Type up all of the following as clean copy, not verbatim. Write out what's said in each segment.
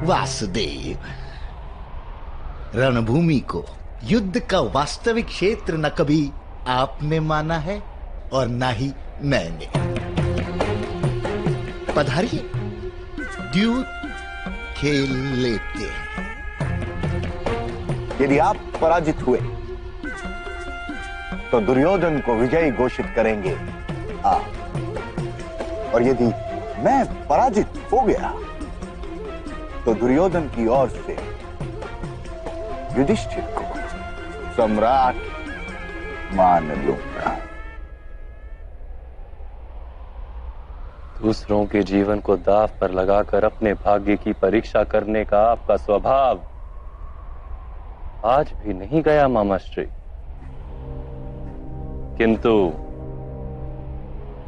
वासुदेव, रणभूमि को युद्ध का वास्तविक क्षेत्र न कभी आपने माना है और ना ही मैंने। पधारिए, द्यूत खेल लेते हैं। यदि आप पराजित हुए तो दुर्योधन को विजयी घोषित करेंगे आप, और यदि मैं पराजित हो गया तो दुर्योधन की ओर से युधिष्ठिर को सम्राट मान लूंगा। दूसरों के जीवन को दांव पर लगाकर अपने भाग्य की परीक्षा करने का आपका स्वभाव आज भी नहीं गया मामाश्री। किंतु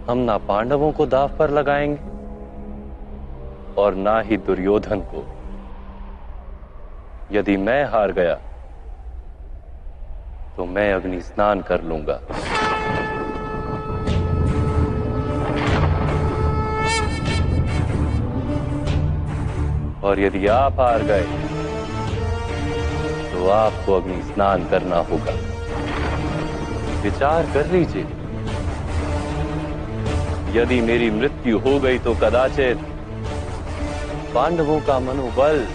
हम ना पांडवों को दांव पर लगाएंगे और ना ही दुर्योधन को। यदि मैं हार गया तो मैं अग्नि स्नान कर लूंगा। और यदि आप हार गए तो आपको अग्नि स्नान करना होगा। विचार कर लीजिए, यदि मेरी मृत्यु हो गई तो कदाचित पांडवों का मनोबल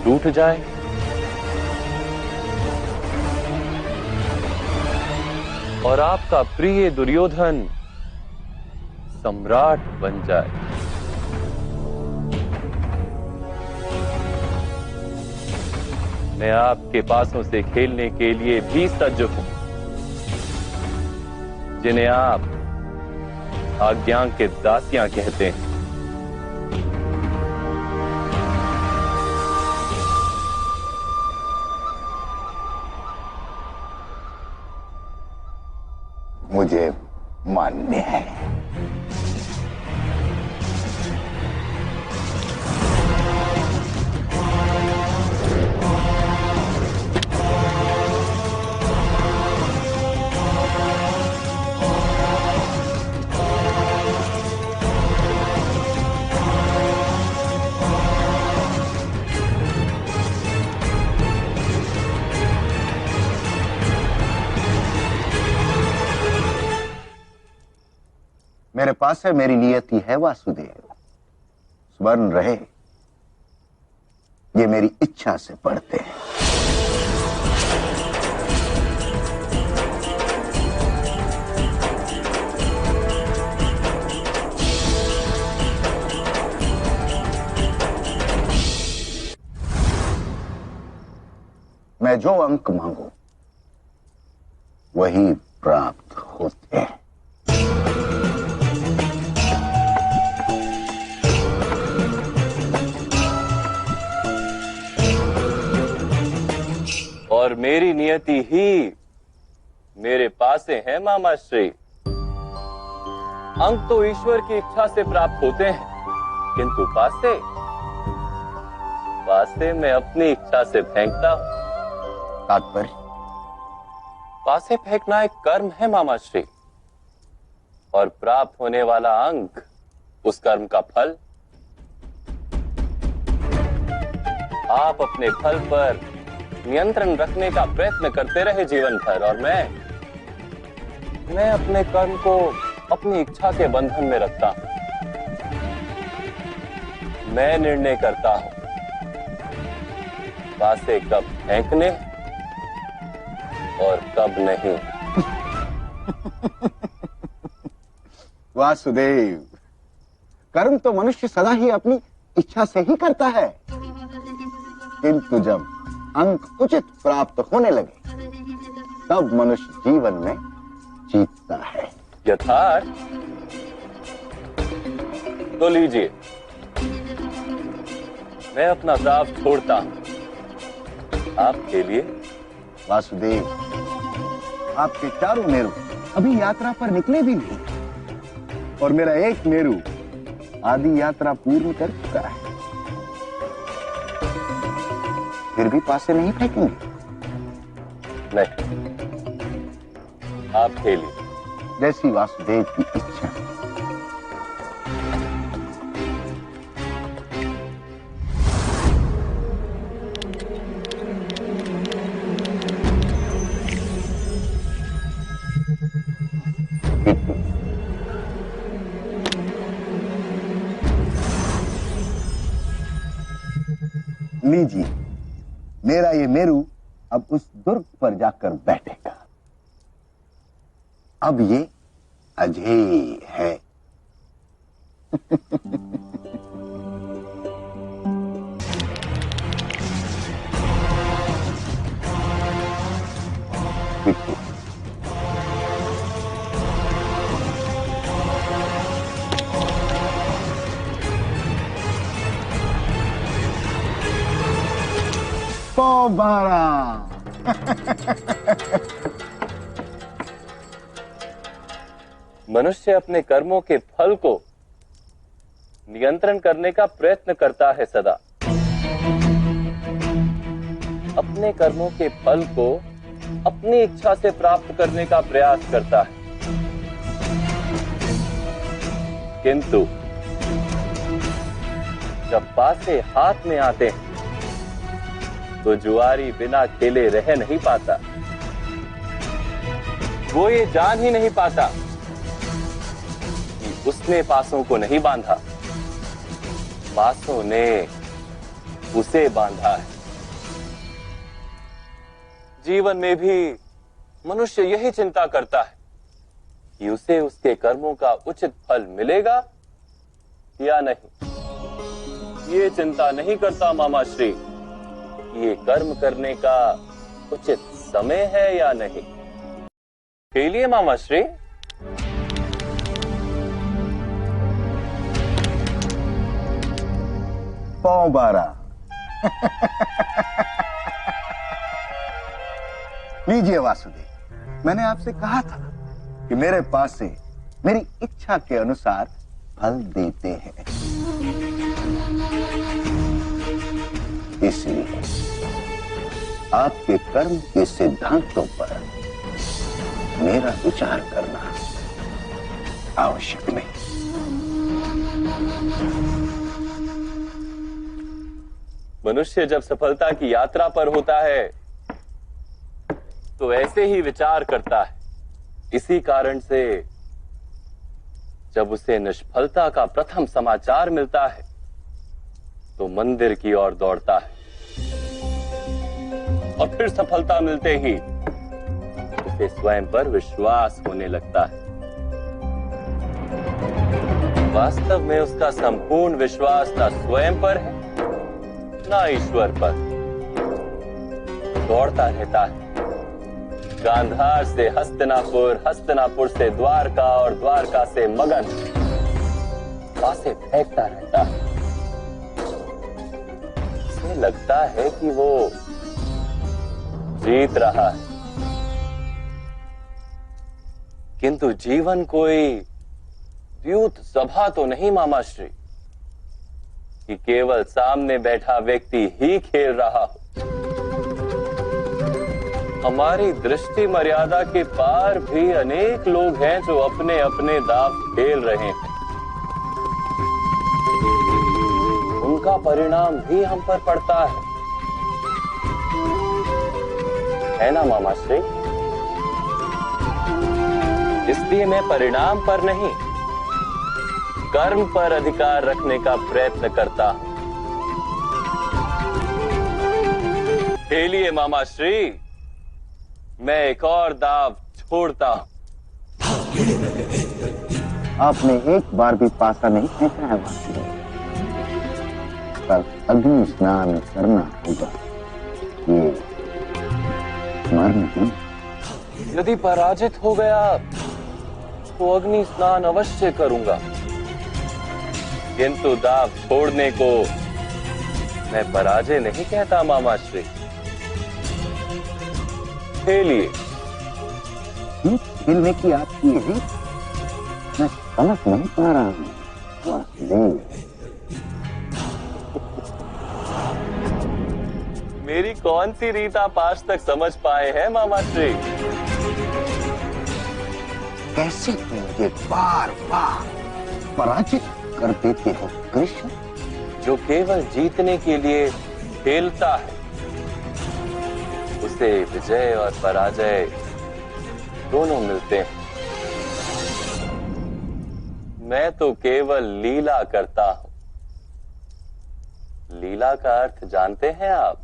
टूट जाए और आपका प्रिय दुर्योधन सम्राट बन जाए। मैं आपके पासों से खेलने के लिए भी सज्ज हूं, जिन्हें आप आज्ञांकित दासियां कहते हैं। मुझे मान्य है। मेरे पास है, मेरी नियति है वासुदेव। स्मरण रहे, ये मेरी इच्छा से पढ़ते हैं। मैं जो अंक मांगू वही प्राप्त होते हैं। और मेरी नियति ही मेरे पासे है मामाश्री। अंक तो ईश्वर की इच्छा से प्राप्त होते हैं, किंतु पासे मैं अपनी इच्छा से फेंकता हूं। तात्पर्य? पासे फेंकना एक कर्म है मामाश्री, और प्राप्त होने वाला अंक उस कर्म का फल। आप अपने फल पर नियंत्रण रखने का प्रयत्न करते रहे जीवन भर, और मैं अपने कर्म को अपनी इच्छा के बंधन में रखता हूं। मैं निर्णय करता हूं पासे कब फेंकने और कब नहीं। वासुदेव, कर्म तो मनुष्य सदा ही अपनी इच्छा से ही करता है, किंतु जब अंक उचित प्राप्त होने लगे तब मनुष्य जीवन में जीतता है। यथार्थ? तो लीजिए, मैं अपना दाव छोड़ता हूं आपके लिए। वासुदेव, आपके चारों मेरु अभी यात्रा पर निकले भी नहीं, और मेरा एक मेरु आदि यात्रा पूर्ण कर चुका है। फिर भी पासे नहीं फेंकेंगे? नहीं, आप खेलिए। जैसी वासुदेव की इच्छा। लीजिए, मेरा ये मेरू अब उस दुर्ग पर जाकर बैठेगा। अब ये अजय है। बिट्टू, बारा। मनुष्य अपने कर्मों के फल को नियंत्रण करने का प्रयत्न करता है सदा। अपने कर्मों के फल को अपनी इच्छा से प्राप्त करने का प्रयास करता है, किंतु जब पासे हाथ में आते हैं तो जुआरी बिना खेले रह नहीं पाता। वो ये जान ही नहीं पाता कि उसने पासों को नहीं बांधा, पासों ने उसे बांधा है। जीवन में भी मनुष्य यही चिंता करता है कि उसे उसके कर्मों का उचित फल मिलेगा या नहीं। ये चिंता नहीं करता मामा श्री ये कर्म करने का उचित समय है या नहीं। खेलिए मामा श्री। पांव बारा। लीजिए वासुदेव, मैंने आपसे कहा था कि मेरे पास से मेरी इच्छा के अनुसार फल देते हैं, इसलिए आपके कर्म के सिद्धांतों पर मेरा विचार करना आवश्यक नहीं। मनुष्य जब सफलता की यात्रा पर होता है तो ऐसे ही विचार करता है। इसी कारण से जब उसे निष्फलता का प्रथम समाचार मिलता है तो मंदिर की ओर दौड़ता है, और फिर सफलता मिलते ही उसे स्वयं पर विश्वास होने लगता है। वास्तव में उसका संपूर्ण विश्वास ना स्वयं पर है ना ईश्वर पर। दौड़ता रहता है गांधार से हस्तिनापुर, हस्तिनापुर से द्वारका और द्वारका से मगध, पासे फेंकता रहता है। उसे लगता है कि वो जीत रहा है, किंतु जीवन कोई द्यूत सभा तो नहीं मामा श्री कि केवल सामने बैठा व्यक्ति ही खेल रहा हो। हमारी दृष्टि मर्यादा के पार भी अनेक लोग हैं जो अपने अपने दांव खेल रहे हैं। उनका परिणाम भी हम पर पड़ता है ना मामा श्री? इसलिए मैं परिणाम पर नहीं, कर्म पर अधिकार रखने का प्रयत्न करता हूं। खेलिए मामा श्री, मैं एक और दाव छोड़ता हूं। आपने एक बार भी पासा नहीं फेंका है वासुदेव। कल अग्नि स्नान करना होगा, ये स्मरण है। यदि पराजित हो गया तो अग्नि स्नान अवश्य करूंगा, किंतु दाव छोड़ने को मैं पराजय नहीं कहता मामा श्री। खेलिए। खेलने की आपकी रीत मैं समझ नहीं पा रहा हूं वासुदेव। मेरी कौन सी रीत आप आज तक समझ पाए हैं मामा श्री? कैसे मुझे बार बार पराजित कर देते हो कृष्ण? जो केवल जीतने के लिए खेलता है उसे विजय और पराजय दोनों मिलते हैं। मैं तो केवल लीला करता हूं, लीला का अर्थ जानते हैं आप?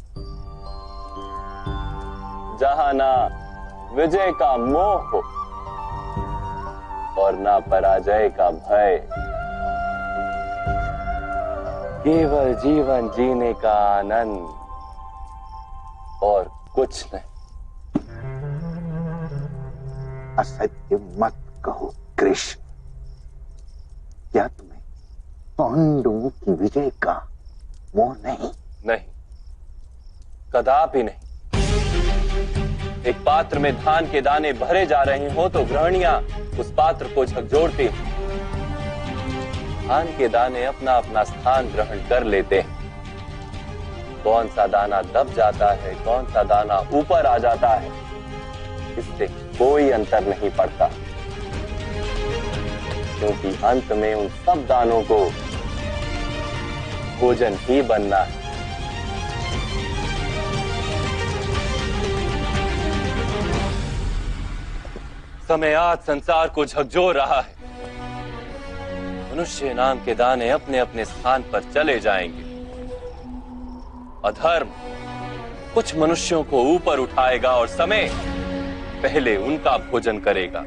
जहां ना विजय का मोह हो और ना पराजय का भय, केवल जीवन जीने का आनंद और कुछ नहीं। असत्य मत कहो कृष्ण। क्या तुम्हें पांडवों की विजय का मोह नहीं? नहीं, कदापि नहीं। एक पात्र में धान के दाने भरे जा रहे हो तो गृहणियां उस पात्र को झकझोरती हैं। धान के दाने अपना अपना स्थान ग्रहण कर लेते हैं। कौन सा दाना दब जाता है, कौन सा दाना ऊपर आ जाता है, इससे कोई अंतर नहीं पड़ता, क्योंकि अंत में उन सब दानों को भोजन ही बनना है। समय आज संसार को झकझोर रहा है। मनुष्य नाम के दाने अपने अपने स्थान पर चले जाएंगे। अधर्म कुछ मनुष्यों को ऊपर उठाएगा और समय पहले उनका भोजन करेगा।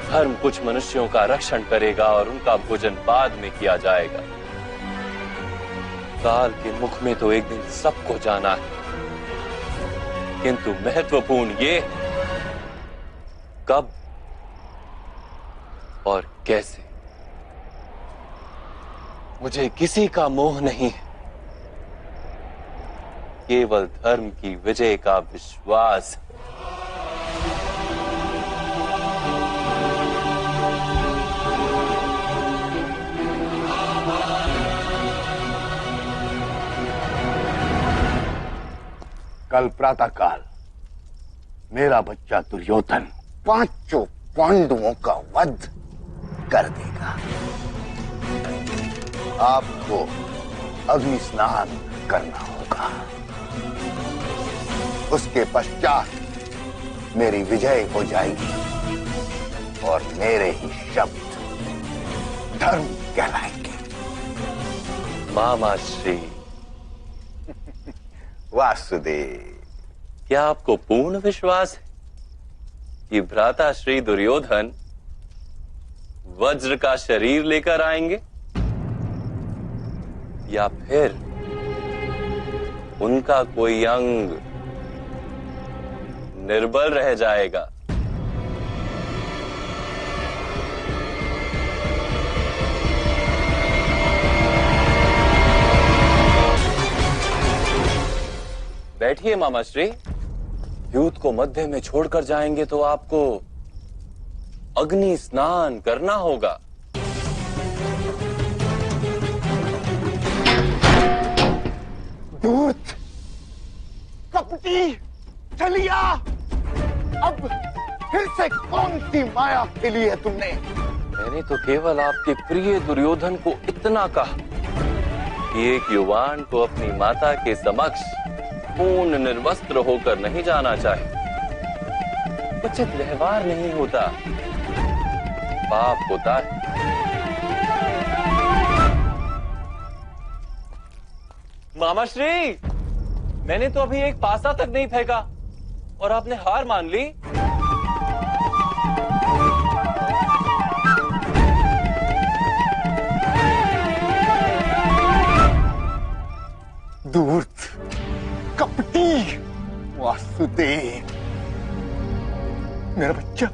धर्म कुछ मनुष्यों का रक्षण करेगा और उनका भोजन बाद में किया जाएगा। काल के मुख में तो एक दिन सबको जाना है, किंतु महत्वपूर्ण ये कब और कैसे। मुझे किसी का मोह नहीं है, केवल धर्म की विजय का विश्वास। कल प्रातःकाल मेरा बच्चा दुर्योधन पांचों पांडवों का वध कर देगा। आपको अग्नि स्नान करना होगा। उसके पश्चात मेरी विजय हो जाएगी और मेरे ही शब्द धर्म कहलाएंगे। मामा श्री वासुदेव, क्या आपको पूर्ण विश्वास है कि भ्राता श्री दुर्योधन वज्र का शरीर लेकर आएंगे, या फिर उनका कोई अंग निर्बल रह जाएगा? बैठिए मामा श्री। युद्ध को मध्य में छोड़कर जाएंगे तो आपको अग्नि स्नान करना होगा। दूत, कपटी, चलिया, अब फिर से कौन सी माया खेली है तुमने? मैंने तो केवल आपके प्रिय दुर्योधन को इतना कहा कि एक युवान को अपनी माता के समक्ष पूर्ण निर्वस्त्र होकर नहीं जाना चाहिए। उचित व्यवहार नहीं होता, पाप होता है। मामा श्री, मैंने तो अभी एक पासा तक नहीं फेंका और आपने हार मान ली। दूत, कपटी, वासुदेव, मेरा बच्चा